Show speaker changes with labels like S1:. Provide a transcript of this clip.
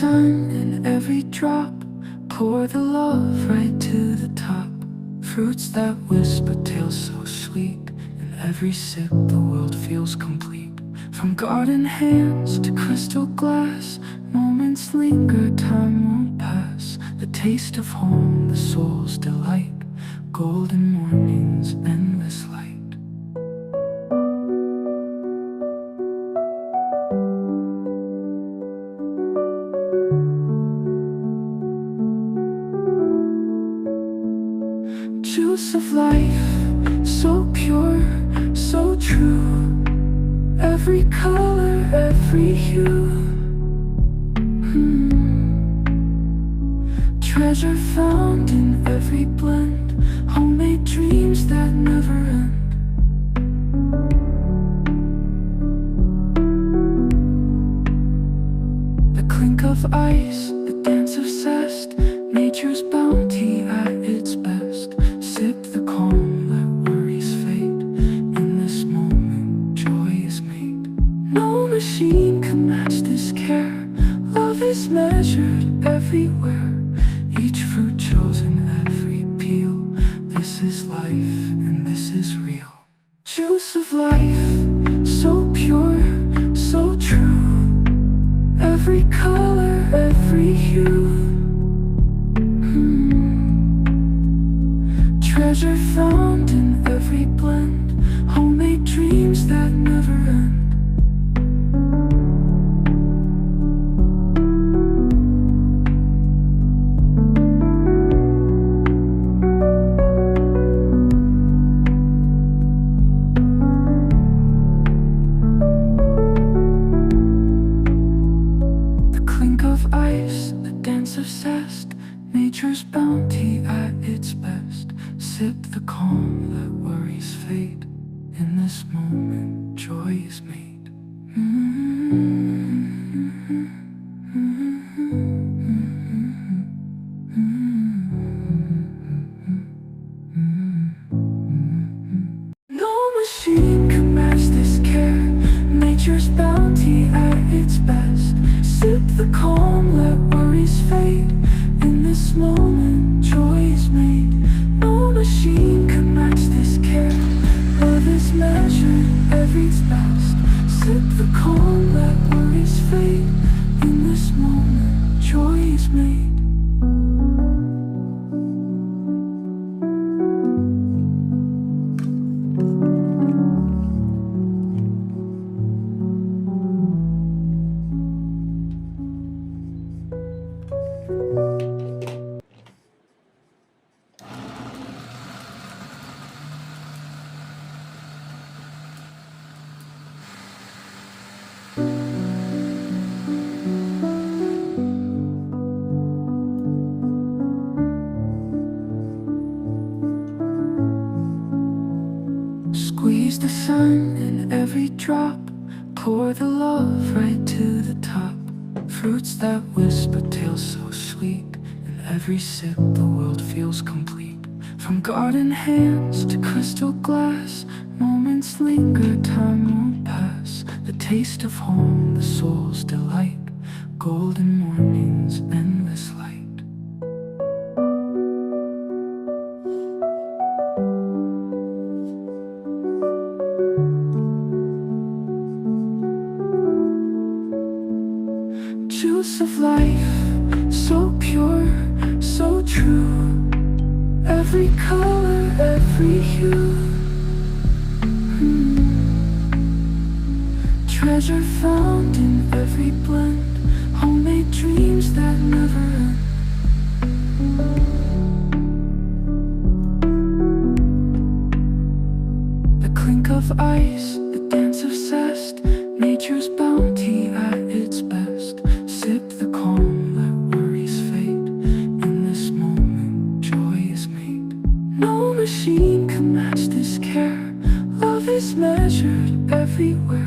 S1: sun in every drop. Pour the love right to the top. Fruits that whisper tales so sweet. In every sip the world feels complete. From garden hands to crystal glass, moments linger, time won't pass. The taste of home, the soul's delight. Golden mornings, endless light. Juice of life, so pure, so true. Every color, every hue. Treasure found in every blend. Homemade dreams that never end. The clink of ice, the dance of zest. Nature's bounty at its best. Sip the calm, let worries fade. In this moment, joy is made. No machine can match this care. Love is measured everywhere. Each fruit chosen, every peel. This is life, and this is real. Juice of life, so pure, so true. Every color, every hue. Treasure found in every blend. Homemade dreams that never end. The clink of ice, the dance of zest. Nature's bounty at its best. Sip the calm, let worries fade. In this moment, joy is made. No machine can match this care. Nature's bounty at its best. Sip the calm, let worries fade. In this moment, joy is made. No machine can match this care. Love is measured, every's best. Sip the calm, let worries fade. In this moment, joy is made. Squeeze the sun in every drop. Pour the love right to the top. Fruits that whisper tales so sweet. In every sip the world feels complete. From garden hands to crystal glass, moments linger, time won't pass. The taste of home, the soul's delight. Golden mornings, endless light. Juice of life, so pure, so true. Every color, every hue. Treasure found in every blend. Homemade dreams that never end. The clink of ice, the dance of zest. Nature's bounty at its best. Sip the calm, let worries fade. In this moment, joy is made. No machine can match this care. Love is measured everywhere.